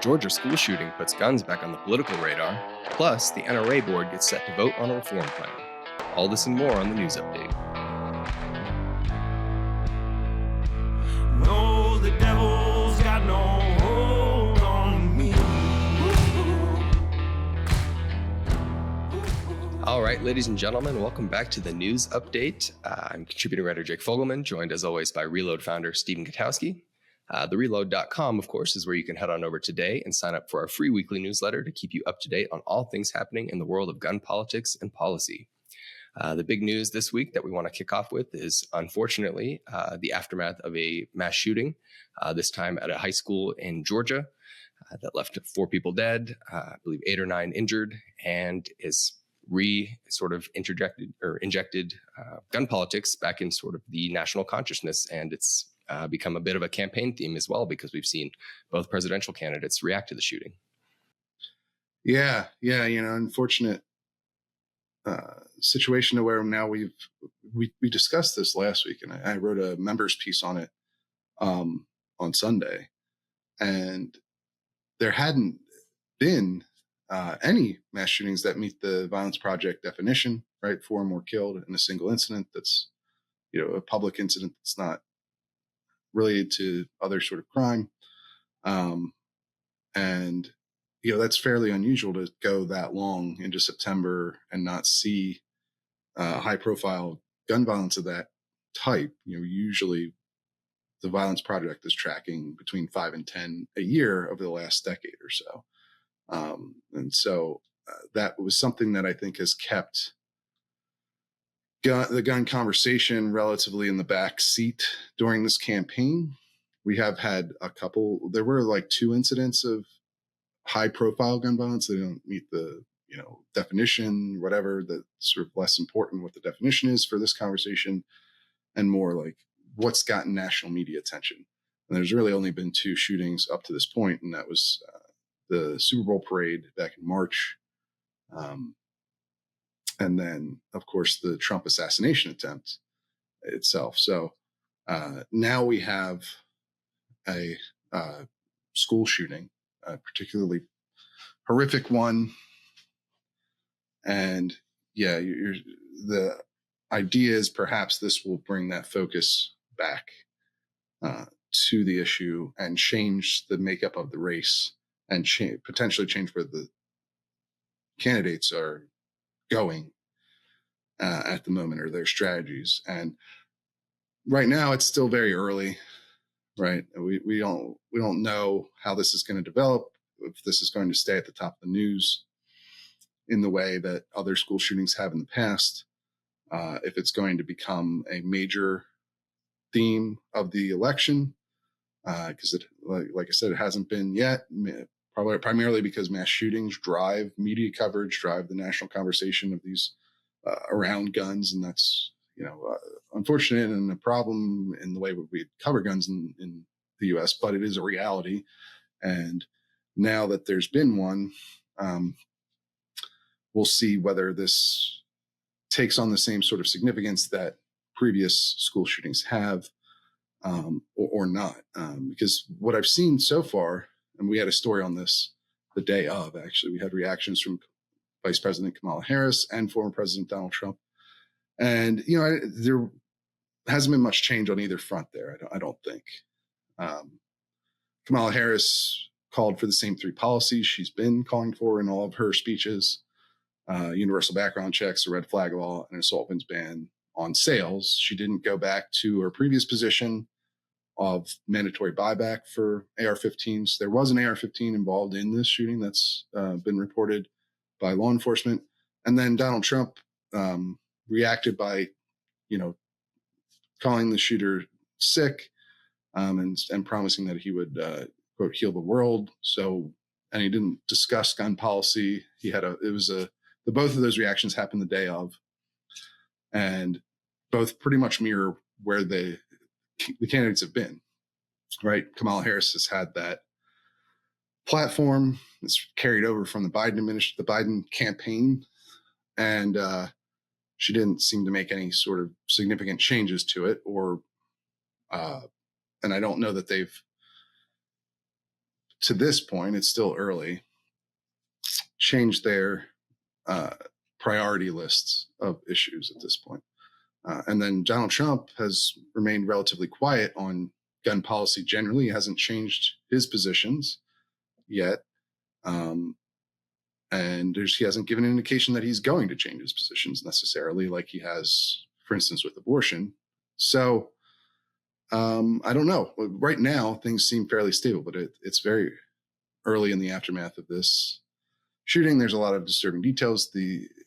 Georgia school shooting puts guns back on the political radar. Plus, the NRA board gets set to vote on a reform plan. All this and more on the news update. No, the devil's got no hold on me. All right, ladies and gentlemen, welcome back to the news update. I'm contributing writer Jake Fogleman, joined as always by Reload founder Stephen Katowski. TheReload.com, of course, is where you can head on over today and sign up for our free weekly newsletter to keep you up to date on all things happening in the world of gun politics and policy. The big news this week that we want to kick off with is, unfortunately, the aftermath of a mass shooting, this time at a high school in Georgia that left 4 people dead, I believe 8 or 9 injured, and is injected gun politics back in sort of the national consciousness. And it's become a bit of a campaign theme as well, because we've seen both presidential candidates react to the shooting. Yeah, unfortunate situation where now we discussed this last week, and I wrote a members piece on it on Sunday, and there hadn't been any mass shootings that meet the Violence Project definition, right? 4 or more killed in a single incident that's, a public incident that's not related to other sort of crime. And, that's fairly unusual to go that long into September and not see high profile gun violence of that type. Usually the Violence Project is tracking between 5 and 10 a year over the last decade or so. And so that was something that I think has kept the gun conversation relatively in the back seat during this campaign. We have had there were like 2 incidents of high profile gun violence. They don't meet the, definition, whatever, that's sort of less important what the definition is for this conversation, and more like what's gotten national media attention. And there's really only been 2 shootings up to this point, and that was the Super Bowl parade back in March. And then, of course, the Trump assassination attempt itself. So now we have a school shooting, a particularly horrific one. And yeah, the idea is perhaps this will bring that focus back to the issue and change the makeup of the race, and potentially change where the candidates are going at the moment, or their strategies. And right now it's still very early, right? We don't know how this is going to develop, if this is going to stay at the top of the news in the way that other school shootings have in the past, if it's going to become a major theme of the election, because like I said, it hasn't been yet. Probably primarily because mass shootings drive media coverage, drive the national conversation of these around guns, and that's unfortunate and a problem in the way we cover guns in the U.S. But it is a reality, and now that there's been one, we'll see whether this takes on the same sort of significance that previous school shootings have, or not. Because what I've seen so far. And we had a story on this the day of, actually. We had reactions from Vice President Kamala Harris and former President Donald Trump. And, there hasn't been much change on either front there, I don't think. Kamala Harris called for the same 3 policies she's been calling for in all of her speeches: universal background checks, a red flag law, and an assault weapons ban on sales. She didn't go back to her previous position of mandatory buyback for AR-15s. There was an AR-15 involved in this shooting that's been reported by law enforcement. And then Donald Trump reacted by, calling the shooter sick, and promising that he would, quote, heal the world. So, and he didn't discuss gun policy. Both of those reactions happened the day of, and both pretty much mirror where the candidates have been, right? Kamala Harris has had that platform. It's carried over from the Biden campaign, and she didn't seem to make any sort of significant changes to it, and I don't know that they've to this point, it's still early, changed their priority lists of issues at this point. And then Donald Trump has remained relatively quiet on gun policy generally. He hasn't changed his positions yet. And he hasn't given an indication that he's going to change his positions necessarily, like he has, for instance, with abortion. So I don't know. Right now, things seem fairly stable, but it's very early in the aftermath of this shooting. There's a lot of disturbing details.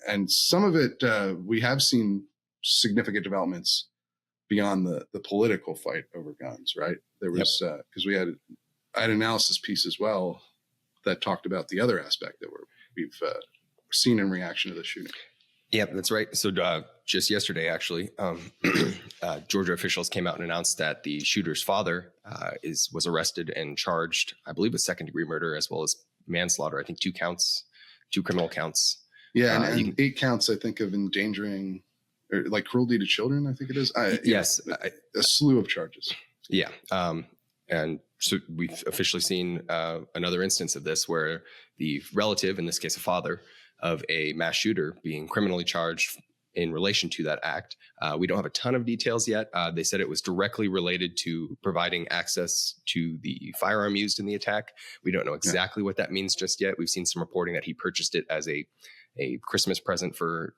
And some of it, we have seen significant developments beyond the political fight over guns, right? There was, because I had an analysis piece as well that talked about the other aspect that we've seen in reaction to the shooting. Yeah, that's right. So just yesterday, actually, Georgia officials came out and announced that the shooter's father was arrested and charged, I believe, with second-degree murder as well as manslaughter. I think 2 criminal counts. Yeah, and 8 counts, I think, of endangering, or like cruelty to children, I think it is. Yes. A slew of charges. Yeah. And so we've officially seen another instance of this where the relative, in this case a father, of a mass shooter being criminally charged in relation to that act. We don't have a ton of details yet. They said it was directly related to providing access to the firearm used in the attack. We don't know exactly what that means just yet. We've seen some reporting that he purchased it as a Christmas present for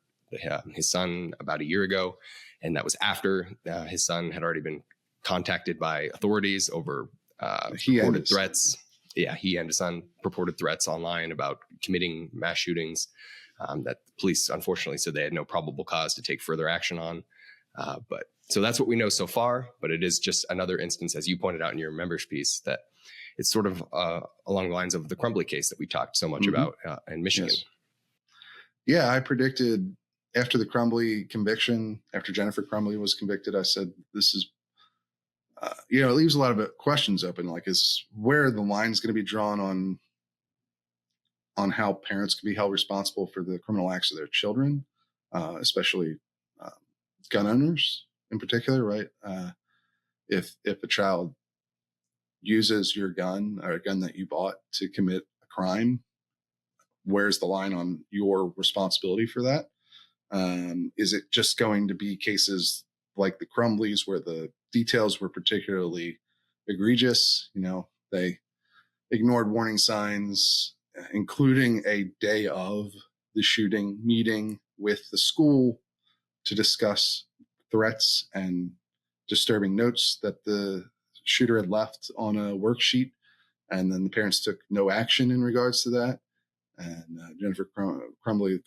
his son about a year ago. And that was after his son had already been contacted by authorities over purported threats. Yeah, he and his son purported threats online about committing mass shootings that the police, unfortunately, said they had no probable cause to take further action on. But so that's what we know so far. But it is just another instance, as you pointed out in your members piece, that it's sort of along the lines of the Crumbly case that we talked so much about in Michigan. Yes. Yeah, I predicted after the Crumbly conviction, after Jennifer Crumbly was convicted, I said, this is, it leaves a lot of questions open, like is where the line is going to be drawn on how parents can be held responsible for the criminal acts of their children, especially gun owners in particular, right? If a child uses your gun or a gun that you bought to commit a crime, where's the line on your responsibility for that? Is it just going to be cases like the Crumblies where the details were particularly egregious? They ignored warning signs, including a day of the shooting meeting with the school to discuss threats and disturbing notes that the shooter had left on a worksheet. And then the parents took no action in regards to that. And Jennifer Crumbly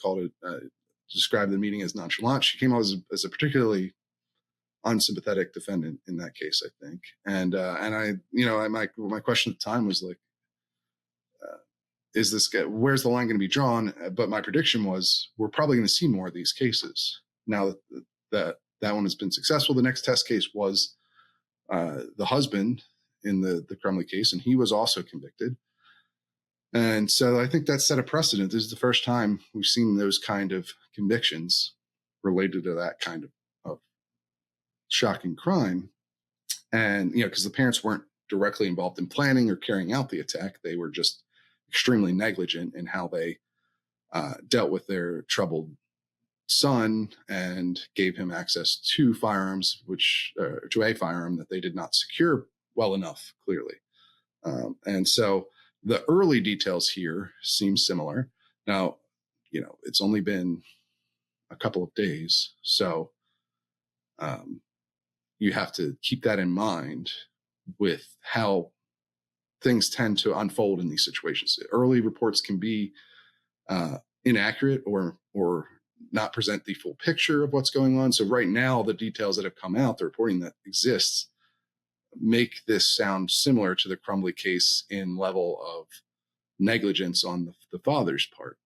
described the meeting as nonchalant. She came out as a particularly unsympathetic defendant in that case, I think. And my question at the time was like, where's the line going to be drawn? But my prediction was we're probably going to see more of these cases. Now that one has been successful. The next test case was the husband in the Crumbly case, and he was also convicted. And so I think that set a precedent. This is the first time we've seen those kind of convictions related to that kind of shocking crime. And, because the parents weren't directly involved in planning or carrying out the attack. They were just extremely negligent in how they dealt with their troubled son and gave him access to firearms, to a firearm that they did not secure well enough, clearly. And so the early details here seem similar. Now, it's only been a couple of days. So you have to keep that in mind with how things tend to unfold in these situations. Early reports can be inaccurate or not present the full picture of what's going on. So right now, the details that have come out, the reporting that exists, make this sound similar to the Crumbly case in level of negligence on the father's part.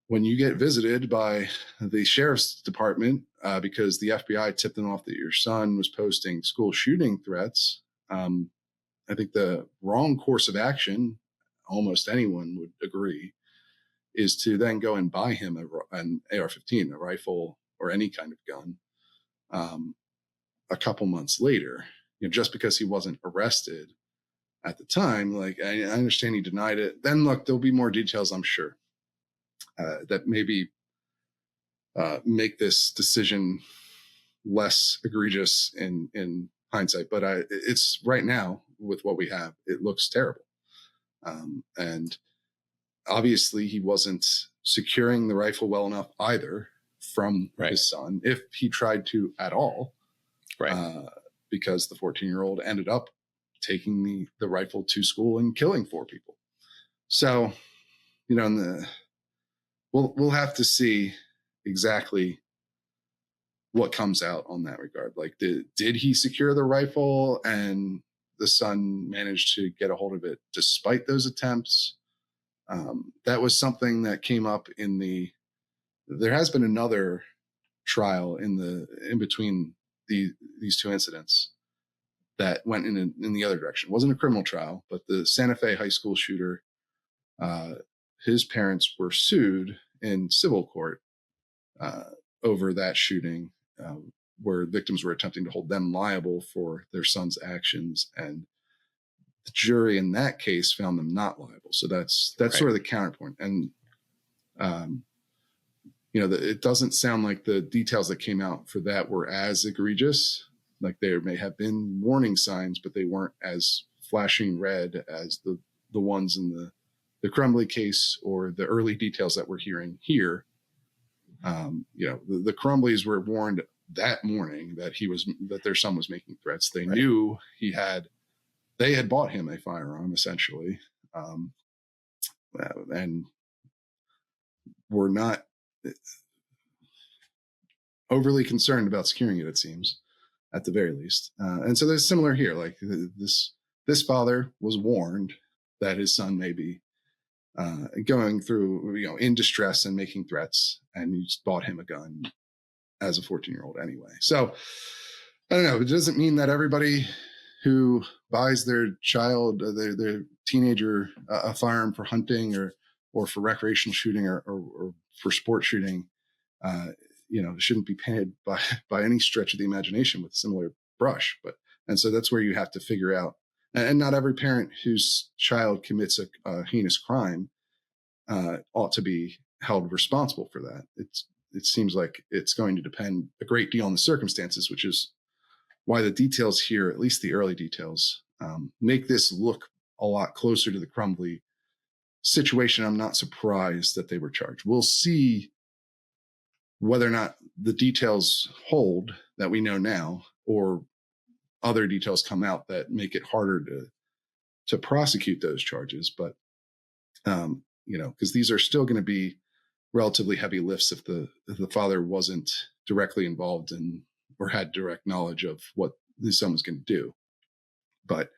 When you get visited by the sheriff's department because the FBI tipped them off that your son was posting school shooting threats, I think the wrong course of action, almost anyone would agree, is to then go and buy him an AR-15, a rifle, or any kind of gun a couple months later. Just because he wasn't arrested at the time. Like, I understand he denied it. Then look, there'll be more details, I'm sure, that maybe make this decision less egregious in hindsight. But it's right now with what we have, it looks terrible. And obviously he wasn't securing the rifle well enough either from his son, if he tried to at all, because the 14-year-old ended up taking the rifle to school and killing 4 people. So, you know, we'll have to see exactly what comes out on that regard. Like, did he secure the rifle and the son managed to get a hold of it despite those attempts? That was something that came up there has been another trial in between these 2 incidents that went in the other direction. It wasn't a criminal trial, but the Santa Fe high school shooter, his parents were sued in civil court over that shooting, where victims were attempting to hold them liable for their son's actions, and the jury in that case found them not liable. So that's sort of the counterpoint. And you know, it doesn't sound like the details that came out for that were as egregious. Like, there may have been warning signs, but they weren't as flashing red as the ones in the Crumbly case or the early details that we're hearing here. You know, the Crumblies were warned that morning that their son was making threats. They knew they had bought him a firearm, essentially, and were not overly concerned about securing it, it seems, at the very least. And so there's similar here. Like, this father was warned that his son may be going through, you know, in distress and making threats, and he just bought him a gun as a 14-year-old anyway. So I don't know. It doesn't mean that everybody who buys their child, their teenager, a firearm for hunting or for recreational shooting or for sport shooting, you know, shouldn't be painted by any stretch of the imagination with a similar brush. And so that's where you have to figure out. And not every parent whose child commits a heinous crime ought to be held responsible for that. It seems like it's going to depend a great deal on the circumstances, which is why the details here, at least the early details, make this look a lot closer to the Crumbly situation. I'm not surprised that they were charged. We'll see whether or not the details hold that we know now, or other details come out that make it harder to prosecute those charges. But, you know, because these are still going to be relatively heavy lifts if the father wasn't directly involved in or had direct knowledge of what his son was going to do. But,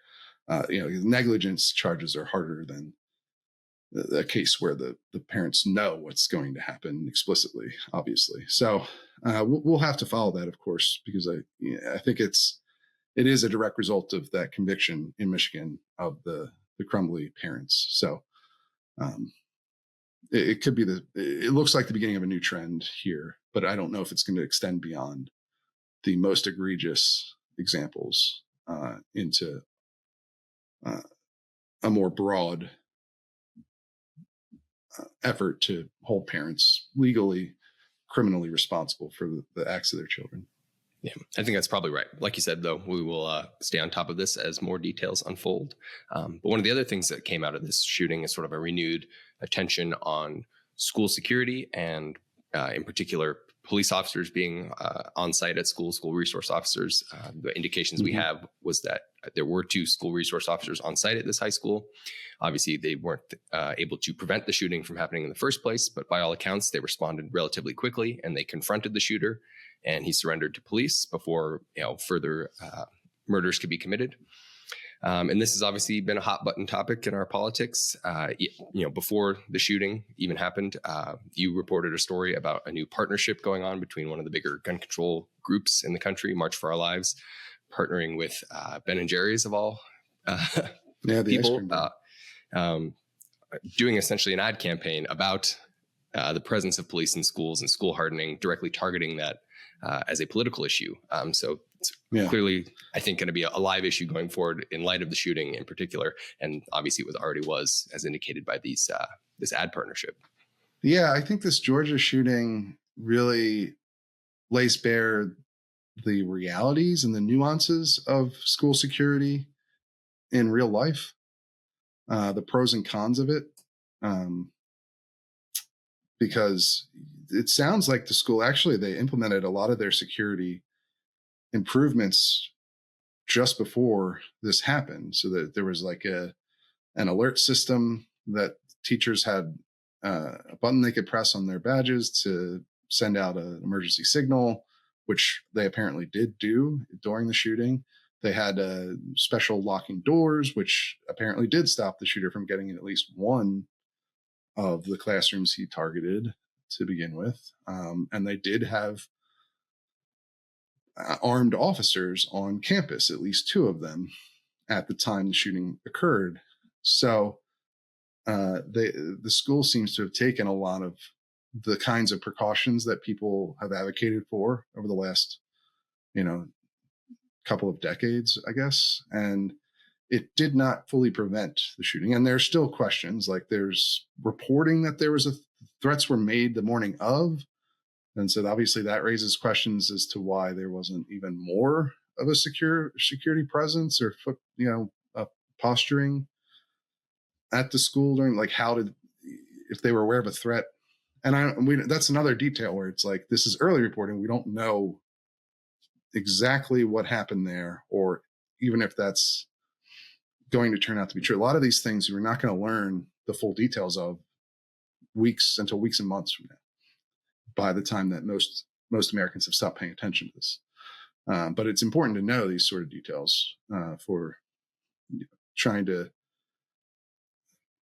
you know, negligence charges are harder than a case where the parents know what's going to happen explicitly, obviously. So we'll have to follow that, of course, because I think it is a direct result of that conviction in Michigan of the Crumbly parents. So it could be it looks like the beginning of a new trend here, but I don't know if it's going to extend beyond the most egregious examples into a more broad effort to hold parents legally, criminally responsible for the acts of their children. Yeah, I think that's probably right. Like you said, though, we will stay on top of this as more details unfold. But one of the other things that came out of this shooting is sort of a renewed attention on school security and in particular, police officers being on site at school resource officers. The indications we have was that there were 2 school resource officers on site at this high school. Obviously, they weren't able to prevent the shooting from happening in the first place, but by all accounts, they responded relatively quickly and they confronted the shooter, and he surrendered to police before further murders could be committed. And this has obviously been a hot button topic in our politics. Before the shooting even happened, you reported a story about a new partnership going on between one of the bigger gun control groups in the country, March for Our Lives, partnering with Ben and Jerry's of all people, doing essentially an ad campaign about the presence of police in schools and school hardening, directly targeting that as a political issue. So Clearly, I think, going to be a live issue going forward in light of the shooting in particular. And obviously it already was, as indicated by this ad partnership. Yeah, I think this Georgia shooting really lays bare the realities and the nuances of school security in real life, the pros and cons of it. Because it sounds like the school, actually, they implemented a lot of their security improvements just before this happened, so that there was like an alert system that teachers had a button they could press on their badges to send out an emergency signal, which they apparently did do during the shooting. They had special locking doors, which apparently did stop the shooter from getting in at least one of the classrooms he targeted to begin with. And they did have armed officers on campus, at least two of them, at the time the shooting occurred. So the school seems to have taken a lot of the kinds of precautions that people have advocated for over the last, couple of decades, I guess. And it did not fully prevent the shooting. And there's still questions, like there's reporting that there was threats were made the morning of. And so obviously that raises questions as to why there wasn't even more of a security presence or posturing at the school during, like, if they were aware of a threat. And that's another detail where it's like, this is early reporting. We don't know exactly what happened there, or even if that's going to turn out to be true. A lot of these things we're not going to learn the full details of weeks and months from now, by the time that most Americans have stopped paying attention to this. But it's important to know these sort of details for trying to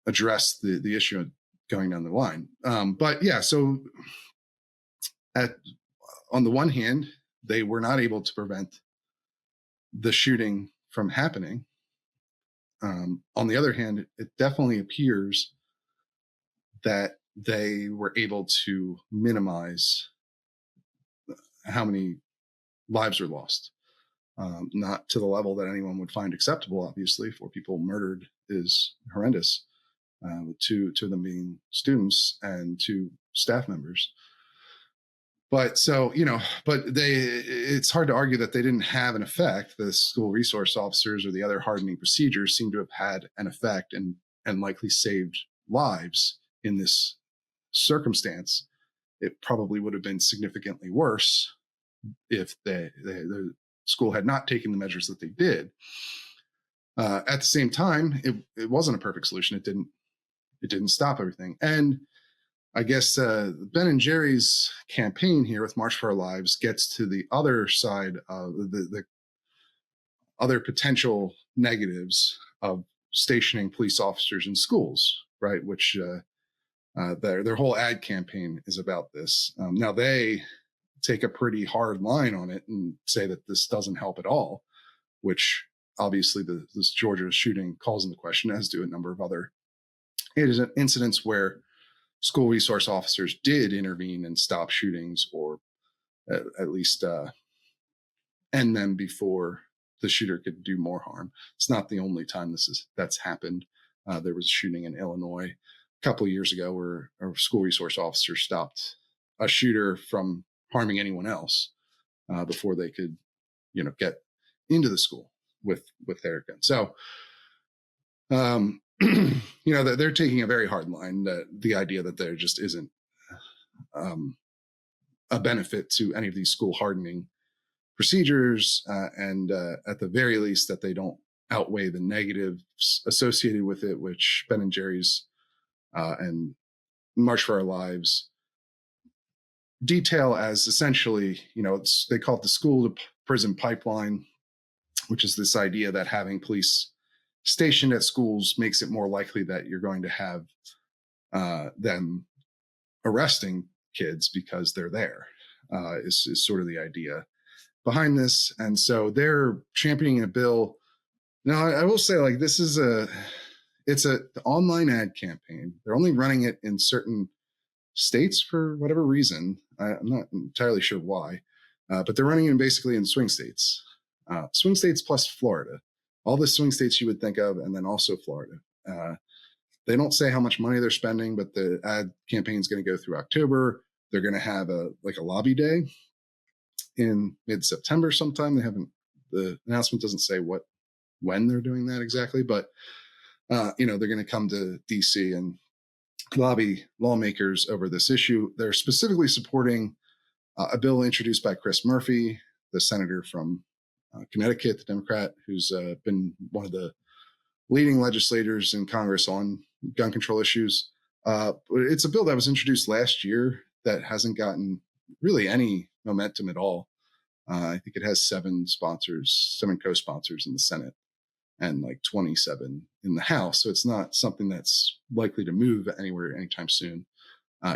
address the issue going down the line. But yeah, so on the one hand, they were not able to prevent the shooting from happening. On the other hand, it definitely appears that they were able to minimize how many lives are lost. Not to the level that anyone would find acceptable, obviously. 4 people murdered is horrendous, two of them being students and 2 staff members. But so, it's hard to argue that they didn't have an effect. The school resource officers or the other hardening procedures seem to have had an effect and likely saved lives in this circumstance. It probably would have been significantly worse if the school had not taken the measures that they did. At the same time, it wasn't a perfect solution. It didn't stop everything. And I guess Ben and Jerry's campaign here with March for Our Lives gets to the other side of the other potential negatives of stationing police officers in schools, right? Which their whole ad campaign is about this. Now they take a pretty hard line on it and say that this doesn't help at all, which obviously this Georgia shooting calls into question, as do a number of other incidents where school resource officers did intervene and stop shootings, or at least end them before the shooter could do more harm. It's not the only time that's happened. There was a shooting in Illinois a couple of years ago where a school resource officer stopped a shooter from harming anyone else before they could, get into the school with their gun. So, they're taking a very hard line. The idea that there just isn't a benefit to any of these school hardening procedures, and at the very least that they don't outweigh the negatives associated with it, which Ben and Jerry's and March for Our Lives detail as essentially, they call it the school to prison pipeline, which is this idea that having police stationed at schools makes it more likely that you're going to have them arresting kids because they're there, is sort of the idea behind this. And so they're championing a bill. Now, I will say, like, this is it's an online ad campaign. They're only running it in certain states for whatever reason. I'm not entirely sure why, but they're running it basically in swing states. swing states plus Florida, all the swing states you would think of, and then also Florida. They don't say how much money they're spending, but the ad campaign is going to go through October. They're going to have a lobby day in mid-September sometime. The announcement doesn't say when they're doing that exactly, but they're going to come to DC and lobby lawmakers over this issue. They're specifically supporting a bill introduced by Chris Murphy, the senator from Connecticut, the Democrat, who's been one of the leading legislators in Congress on gun control issues. It's a bill that was introduced last year that hasn't gotten really any momentum at all. I think it has 7 co-sponsors in the Senate and like 27 in the House. So it's not something that's likely to move anywhere anytime soon,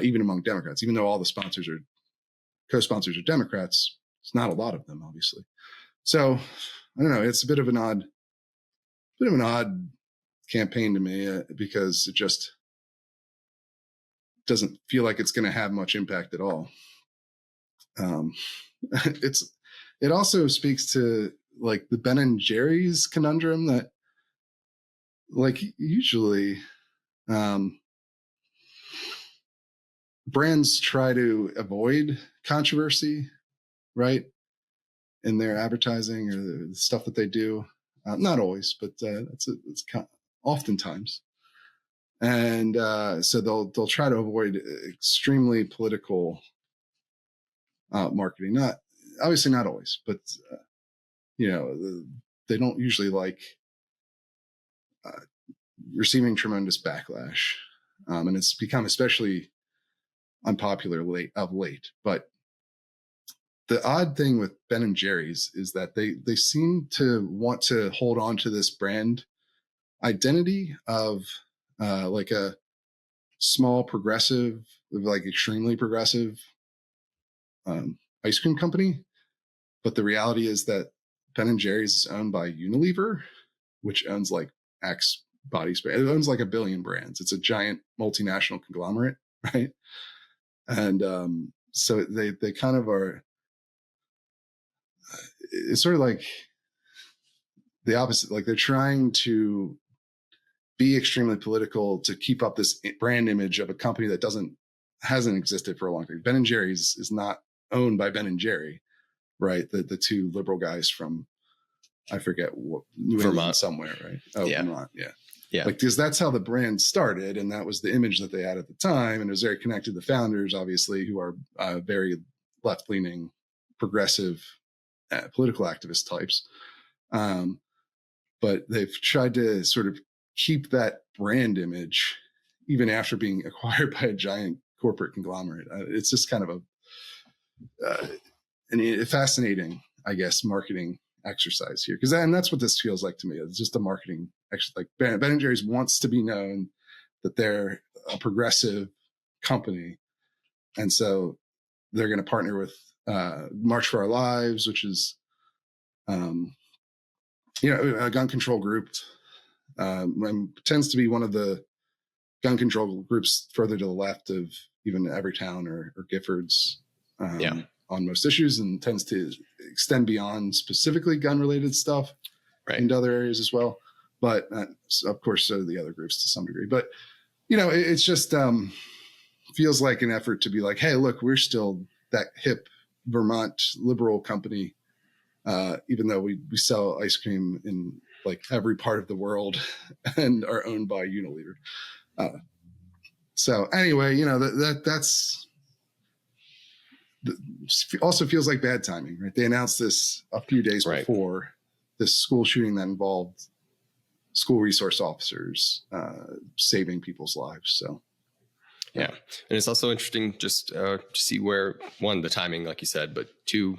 even among Democrats, even though all the co-sponsors are Democrats. It's not a lot of them, obviously. So I don't know. It's a bit of an odd campaign to me because it just doesn't feel like it's going to have much impact at all. It also speaks to like the Ben and Jerry's conundrum that like usually brands try to avoid controversy, right? In their advertising or the stuff that they do. Not always, but it's oftentimes. And so they'll try to avoid extremely political marketing. Not always, but they don't usually like receiving tremendous backlash, and it's become especially unpopular of late. But the odd thing with Ben and Jerry's is that they seem to want to hold on to this brand identity of like a small progressive, like extremely progressive ice cream company. But the reality is that Ben and Jerry's is owned by Unilever, which owns like Axe body spray. It owns like 1 billion brands. It's a giant multinational conglomerate, right? And so they kind of are. It's sort of like the opposite. Like they're trying to be extremely political to keep up this brand image of a company that hasn't existed for a long time. Ben and Jerry's is not owned by Ben and Jerry, right? The 2 liberal guys from, I forget what, New England somewhere, right? Oh, yeah. Vermont, yeah. Yeah. Like, because that's how the brand started, and that was the image that they had at the time, and it was very connected to the founders, obviously, who are very left-leaning, progressive, political activist types. But they've tried to sort of keep that brand image even after being acquired by a giant corporate conglomerate. It's just kind of a fascinating, I guess, marketing exercise here, because that's what this feels like to me. It's just a marketing like Ben and Jerry's wants to be known that they're a progressive company, and so they're going to partner with March for Our Lives, which is a gun control group, and tends to be one of the gun control groups further to the left of even Everytown or Giffords on most issues, and tends to extend beyond specifically gun-related stuff into other areas as well. But of course, so do the other groups to some degree. But, it's just feels like an effort to be like, hey, look, we're still that hip Vermont liberal company, even though we sell ice cream in like every part of the world and are owned by Unilever. So anyway, that's also feels like bad timing, right? They announced this a few days before this school shooting that involved school resource officers saving people's lives. So, yeah. And it's also interesting just to see where, one, the timing, like you said, but 2,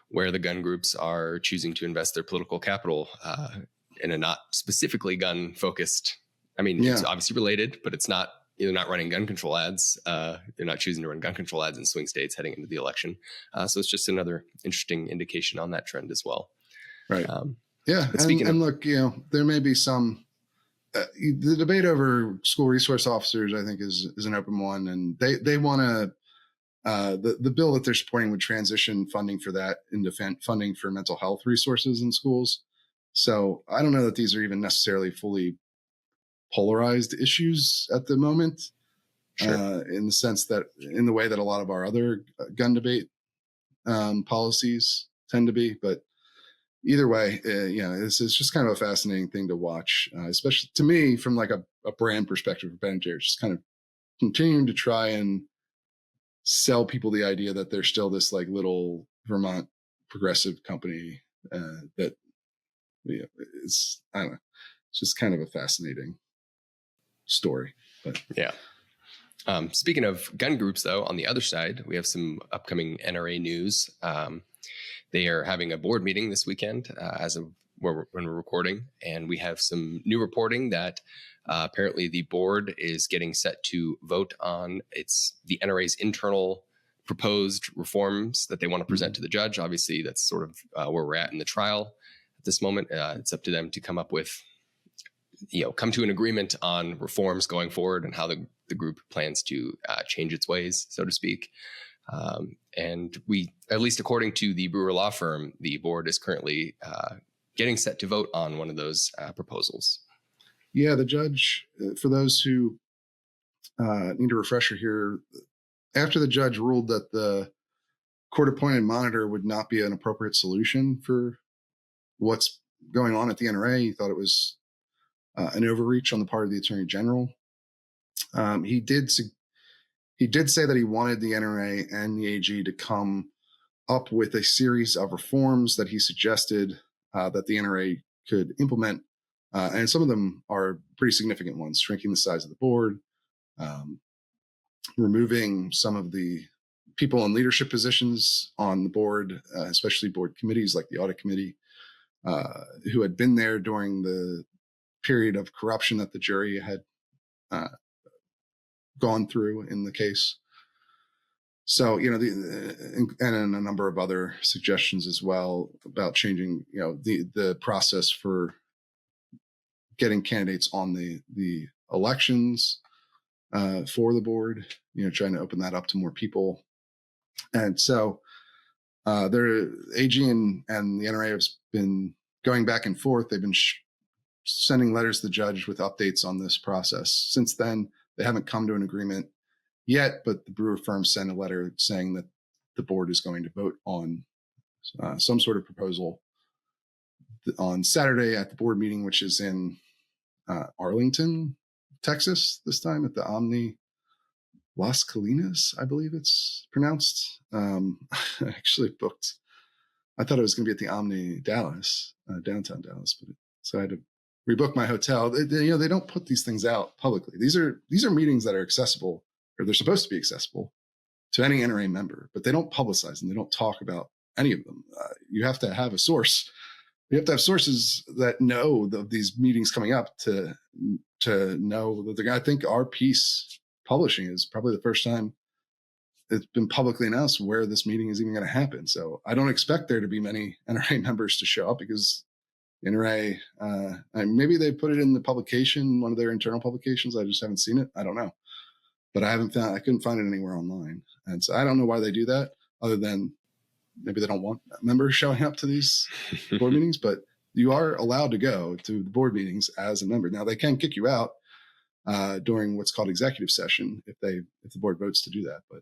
where the gun groups are choosing to invest their political capital in a not specifically gun focused. I mean, it's obviously related, but it's not. They're not running gun control ads. They're not choosing to run gun control ads in swing states heading into the election. So it's just another interesting indication on that trend as well. Right. And look, there may be some, the debate over school resource officers, I think is an open one, and they want the bill that they're supporting would transition funding for that into funding for mental health resources in schools. So I don't know that these are even necessarily fully polarized issues at the moment. Sure. In the sense that, in the way that a lot of our other gun debate policies tend to be. But either way, it's just kind of a fascinating thing to watch, especially to me from like a brand perspective for Ben & Jerry's, just kind of continuing to try and sell people the idea that they're still this like little Vermont progressive company that is, I don't know, it's just kind of a fascinating story. But yeah. Speaking of gun groups, though, on the other side, we have some upcoming NRA news. They are having a board meeting this weekend when we're recording, and we have some new reporting that apparently the board is getting set to vote on the NRA's internal proposed reforms that they want to present to the judge. Obviously, that's sort of where we're at in the trial at this moment. It's up to them to come to an agreement on reforms going forward and how the group plans to change its ways, so to speak. And we, at least according to the Brewer law firm, the board is currently getting set to vote on one of those proposals. Yeah, the judge, for those who need a refresher here, after the judge ruled that the court-appointed monitor would not be an appropriate solution for what's going on at the NRA, he thought it was an overreach on the part of the Attorney General. He did say that he wanted the NRA and the AG to come up with a series of reforms that he suggested that the NRA could implement. And some of them are pretty significant ones: shrinking the size of the board, removing some of the people in leadership positions on the board, especially board committees like the audit committee, who had been there during the period of corruption that the jury had gone through in the case. So, and a number of other suggestions as well about changing, the process for getting candidates on the elections for the board, trying to open that up to more people. And so AG and the NRA have been going back and forth. They've been sending letters to the judge with updates on this process. Since then, they haven't come to an agreement yet, but the Brewer firm sent a letter saying that the board is going to vote on some sort of proposal on Saturday at the board meeting, which is in Arlington, Texas, this time at the Omni Las Colinas, I believe it's pronounced. I actually booked, I thought it was going to be at the Omni Dallas, downtown Dallas, so I had to rebook my hotel. They don't put these things out publicly. These are meetings that are accessible, or they're supposed to be accessible to any NRA member, but they don't publicize them. They don't talk about any of them. You have to have a source. You have to have sources that know of these meetings coming up to know that I think our piece publishing is probably the first time it's been publicly announced where this meeting is even going to happen. So I don't expect there to be many NRA members to show up, because NRA, maybe they put it in the publication, one of their internal publications. I just haven't seen it. I don't know, but I couldn't find it anywhere online. And so I don't know why they do that, other than maybe they don't want members showing up to these board meetings, but you are allowed to go to the board meetings as a member. Now, they can kick you out during what's called executive session if the board votes to do that. But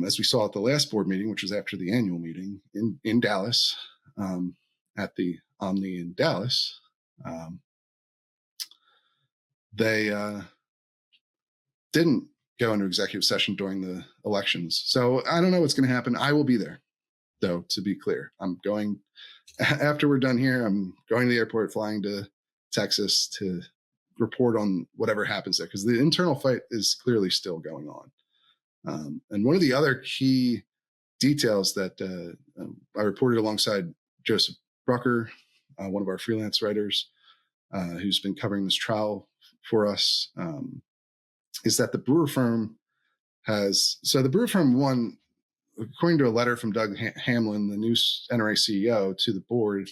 as we saw at the last board meeting, which was after the annual meeting in Dallas, at the Omni in Dallas, they didn't go into executive session during the elections. So I don't know what's going to happen. I will be there, though, to be clear. I'm going, after we're done here, I'm going to the airport, flying to Texas to report on whatever happens there, because the internal fight is clearly still going on. And one of the other key details that I reported alongside Joseph Brucker, one of our freelance writers, who's been covering this trial for us, is that the Brewer firm the Brewer firm won, according to a letter from Doug Hamlin, the new NRA CEO, to the board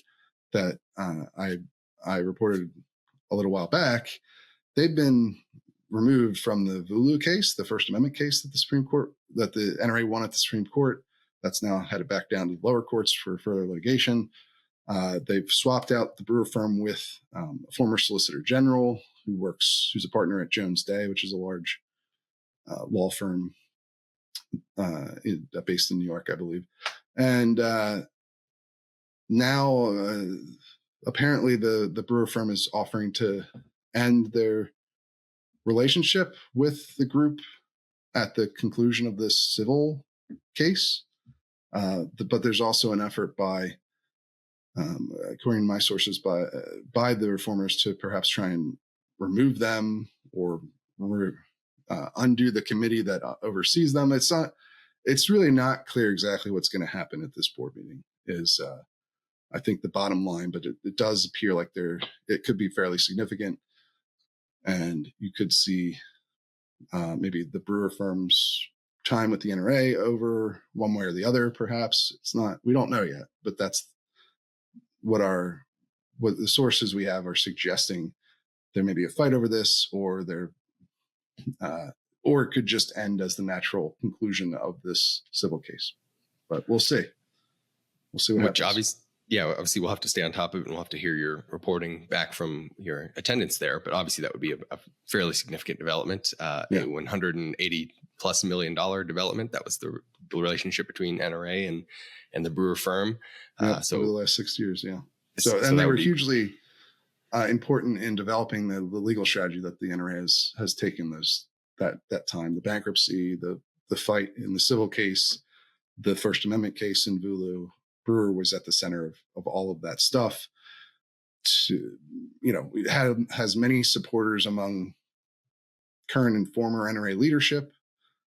that I reported a little while back. They've been removed from the Vulu case, the First Amendment case that the NRA won at the Supreme Court. That's now headed back down to the lower courts for further litigation. They've swapped out the Brewer firm with a former Solicitor General who's a partner at Jones Day, which is a large law firm based in New York, I believe. And now apparently the Brewer firm is offering to end their relationship with the group at the conclusion of this civil case. But there's also an effort by, according to my sources, by the reformers to perhaps try and remove them or undo the committee that oversees them. It's really not clear exactly what's going to happen at this board meeting is, I think, the bottom line, but it does appear like it could be fairly significant. And you could see maybe the Brewer firm's time with the NRA over one way or the other, perhaps. We don't know yet, but that's what the sources we have are suggesting. There may be a fight over this, or it could just end as the natural conclusion of this civil case. But we'll see. We'll see what happens. Obviously we'll have to stay on top of it, and we'll have to hear your reporting back from your attendance there. But obviously that would be a fairly significant development, a $180+ million development. That was the relationship between NRA and the Brewer firm. So over the last 6 years, yeah. So they were hugely important in developing the legal strategy that the NRA has taken that time. The bankruptcy, the fight in the civil case, the First Amendment case in Vulu. Brewer was at the center of all of that stuff. It has many supporters among current and former NRA leadership,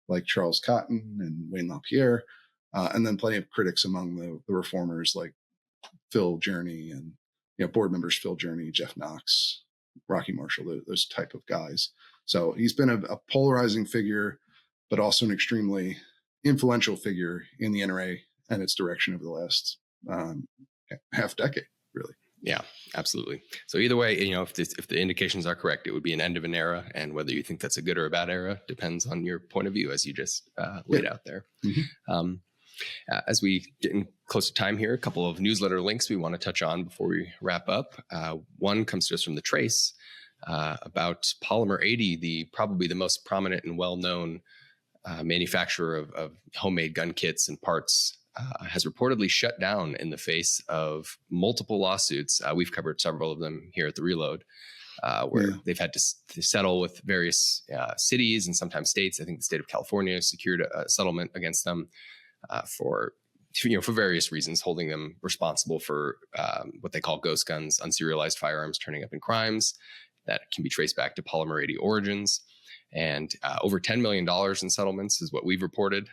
like Charles Cotton and Wayne LaPierre, and then plenty of critics among the reformers like Phil Journey and board members Phil Journey, Jeff Knox, Rocky Marshall, those type of guys. So he's been a polarizing figure, but also an extremely influential figure in the NRA and its direction over the last half decade, really. Yeah, absolutely. So either way, if the indications are correct, it would be an end of an era, and whether you think that's a good or a bad era depends on your point of view, as you just laid out there. Mm-hmm. As we get close to time here, a couple of newsletter links we want to touch on before we wrap up. One comes to us from the Trace about Polymer 80, probably the most prominent and well-known manufacturer of homemade gun kits and parts. Has reportedly shut down in the face of multiple lawsuits. We've covered several of them here at the Reload, where they've had to settle with various cities and sometimes states. I think the state of California secured a settlement against them for various reasons, holding them responsible for what they call ghost guns, unserialized firearms turning up in crimes that can be traced back to Polymer 80 origins. And over $10 million in settlements is what we've reported.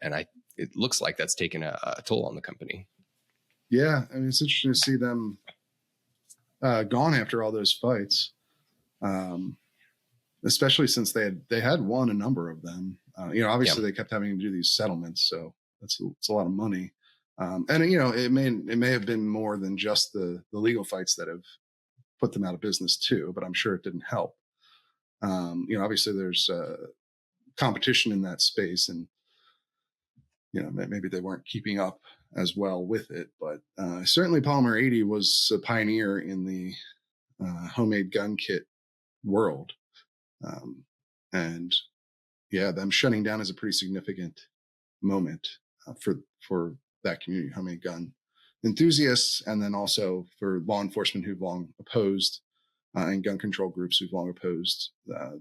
And it looks like that's taken a toll on the company. Yeah, I mean, it's interesting to see them gone after all those fights, especially since they had won a number of them. Obviously they kept having to do these settlements, so it's a lot of money. And it may have been more than just the legal fights that have put them out of business too, but I'm sure it didn't help. Obviously there's competition in that space, and maybe they weren't keeping up as well with it, but certainly Polymer 80 was a pioneer in the homemade gun kit world. And them shutting down is a pretty significant moment for that community, homemade gun enthusiasts, and then also for law enforcement who've long opposed and gun control groups who've long opposed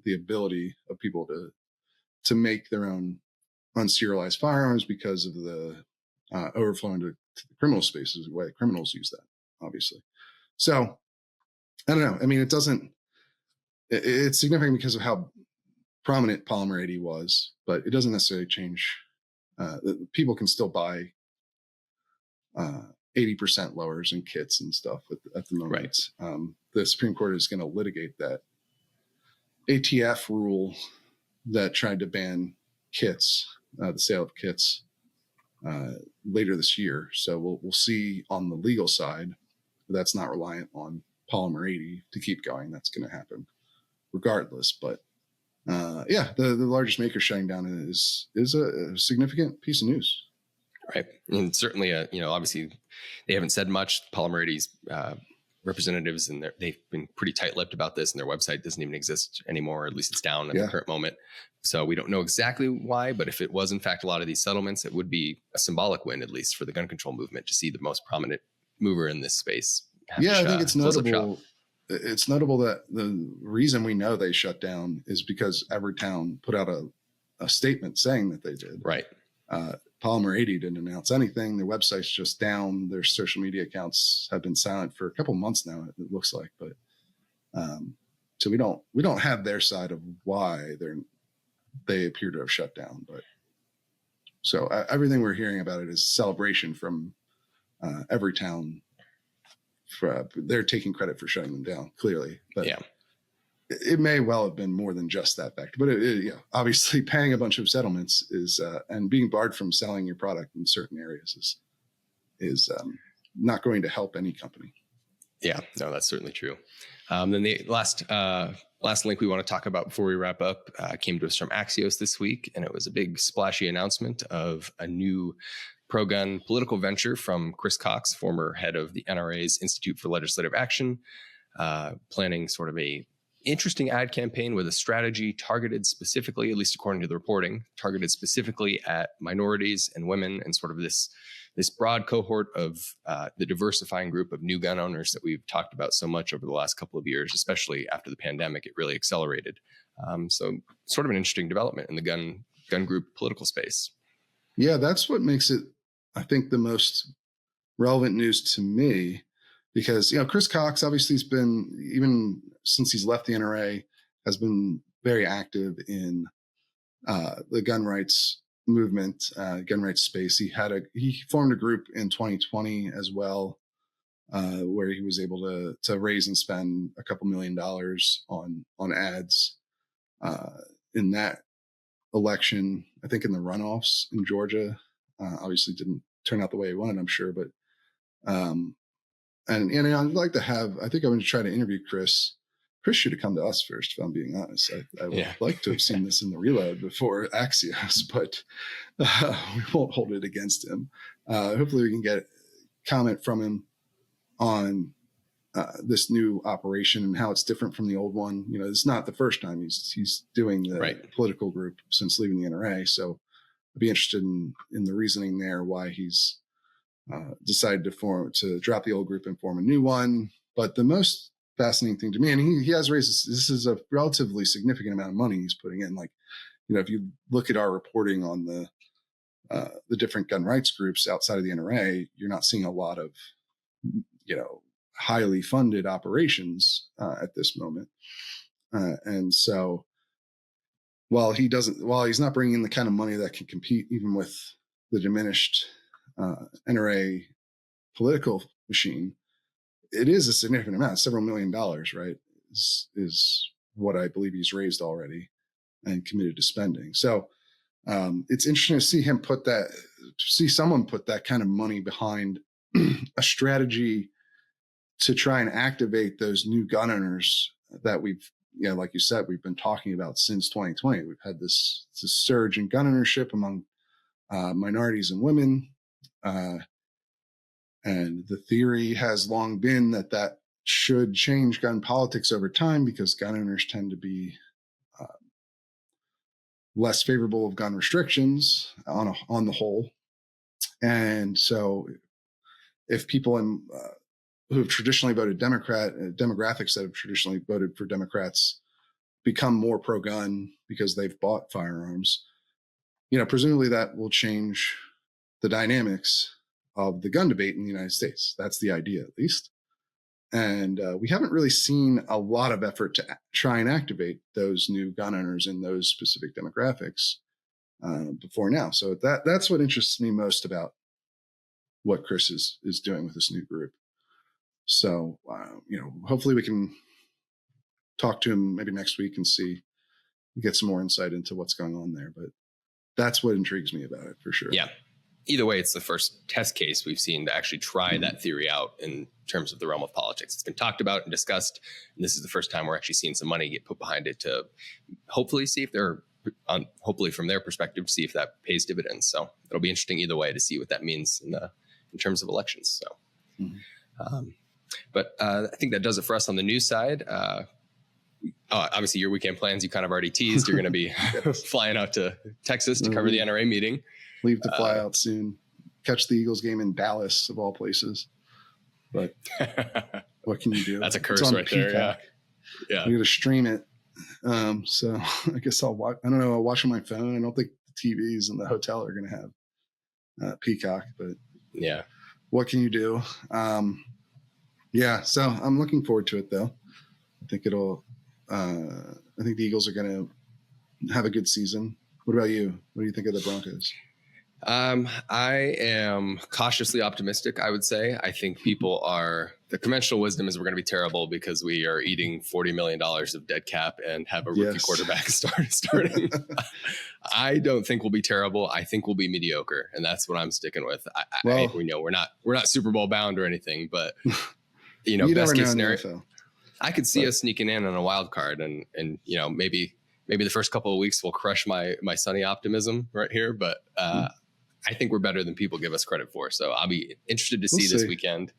the ability of people to make their own unserialized firearms because of the overflow into the criminal spaces, the way criminals use that, obviously. So I don't know. I mean, it's significant because of how prominent Polymer 80 was, but it doesn't necessarily change. People can still buy 80% lowers and kits and stuff at the moment. Right. The Supreme Court is going to litigate that ATF rule that tried to ban kits, the sale of kits, later this year. So we'll see on the legal side. That's not reliant on Polymer 80 to keep going. That's going to happen regardless. But the largest maker shutting down is a significant piece of news. Right. And certainly, obviously they haven't said much. Polymer 80's representatives, and they've been pretty tight-lipped about this, and their website doesn't even exist anymore. At least it's down at the current moment. So we don't know exactly why, but if it was in fact a lot of these settlements, it would be a symbolic win, at least for the gun control movement, to see the most prominent mover in this space. I think it's notable. It's notable that the reason we know they shut down is because Everytown put out a statement saying that they did. Right. Polymer 80 didn't announce anything. Their website's just down. Their social media accounts have been silent for a couple months now, it looks like. But so we don't have their side of why they appear to have shut down. But so everything we're hearing about it is celebration from Everytown. They're taking credit for shutting them down, clearly. But it may well have been more than just that factor. But obviously paying a bunch of settlements is and being barred from selling your product in certain areas is not going to help any company. Yeah, no, that's certainly true. Then the last link we want to talk about before we wrap up came to us from Axios this week, and it was a big splashy announcement of a new pro-gun political venture from Chris Cox, former head of the NRA's Institute for Legislative Action, planning sort of a interesting ad campaign with a strategy targeted specifically, at least according to the reporting, targeted specifically at minorities and women, and sort of this broad cohort of the diversifying group of new gun owners that we've talked about so much over the last couple of years, especially after the pandemic. It really accelerated. So sort of an interesting development in the gun group political space. Yeah, that's what makes it, I think, the most relevant news to me, because, Chris Cox obviously has been, even since he's left the NRA, has been very active in the gun rights movement, gun rights space. He formed a group in 2020 as well, where he was able to raise and spend a couple $1 million on ads in that election. I think in the runoffs in Georgia, obviously didn't turn out the way he wanted, I'm sure, but and I'd like to I think I'm going to try to interview Chris. Chris should have come to us first, if I'm being honest. I would like to have seen this in the Reload before Axios, but we won't hold it against him. Hopefully we can get comment from him on this new operation and how it's different from the old one. It's not the first time he's doing the political group since leaving the NRA. So I'd be interested in the reasoning there, why he's decided to drop the old group and form a new one. But the most fascinating thing to me, and he has raised this is a relatively significant amount of money he's putting in. Like, if you look at our reporting on the different gun rights groups outside of the NRA, you're not seeing a lot of, highly funded operations at this moment. And so while he's not bringing in the kind of money that can compete even with the diminished NRA political machine, it is a significant amount, several $1 million, right? Is what I believe he's raised already and committed to spending. So it's interesting to see someone put that kind of money behind a strategy to try and activate those new gun owners that we've, like you said, we've been talking about since 2020. We've had this surge in gun ownership among minorities and women. And the theory has long been that should change gun politics over time, because gun owners tend to be less favorable of gun restrictions on the whole. And so if people who have traditionally voted Democrat, demographics that have traditionally voted for Democrats become more pro-gun because they've bought firearms, presumably that will change the dynamics of the gun debate in the United States. That's the idea, at least. And we haven't really seen a lot of effort to try and activate those new gun owners in those specific demographics before now. So that's what interests me most about what Chris is doing with this new group. So, hopefully we can talk to him maybe next week and get some more insight into what's going on there. But that's what intrigues me about it, for sure. Yeah. either way, it's the first test case we've seen to actually try that theory out in terms of the realm of politics. It's been talked about and discussed, and this is the first time we're actually seeing some money get put behind it to hopefully see if they're, hopefully from their perspective, see if that pays dividends. So it'll be interesting either way to see what that means in terms of elections. So, but I think that does it for us on the news side. Obviously, your weekend plans, you kind of already teased. You're going to be flying out to Texas to cover the NRA meeting. Leave to fly out soon. Catch the Eagles game in Dallas, of all places. But what can you do? That's a curse right Peacock. there. Yeah. I'm going to stream it. So I guess I'll watch. I don't know. I'll watch on my phone. I don't think the TVs in the hotel are going to have Peacock, but yeah. What can you do? So I'm looking forward to it, though. I think I think the Eagles are going to have a good season. What about you? What do you think of the Broncos? I am cautiously optimistic, I would say. I think the conventional wisdom is we're going to be terrible because we are eating $40 million of dead cap and have a rookie quarterback starting. I don't think we'll be terrible. I think we'll be mediocre, and that's what I'm sticking with. We know we're not Super Bowl bound or anything, but best case scenario, I could see us sneaking in on a wild card, and maybe the first couple of weeks will crush my sunny optimism right here, but I think we're better than people give us credit for. So I'll be interested to see this weekend.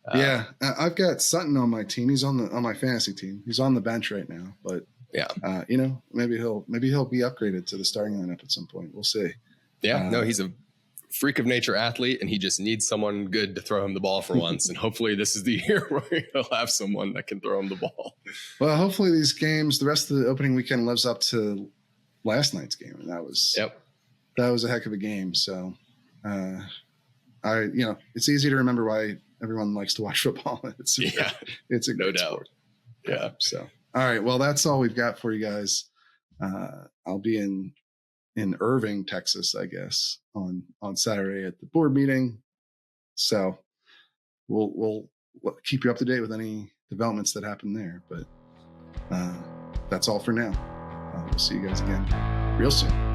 I've got Sutton on my team. He's on my fantasy team. He's on the bench right now, but maybe he'll be upgraded to the starting lineup at some point. We'll see. Yeah, he's a freak of nature athlete, and he just needs someone good to throw him the ball for once. And hopefully this is the year where he'll have someone that can throw him the ball. Well, hopefully these games, the rest of the opening weekend lives up to last night's game. And that was a heck of a game. So, it's easy to remember why everyone likes to watch football. It's a great sport. Yeah. So, all right. Well, that's all we've got for you guys. I'll be in Irving, Texas, I guess, on Saturday at the board meeting. So we'll keep you up to date with any developments that happen there. But that's all for now. We'll see you guys again real soon.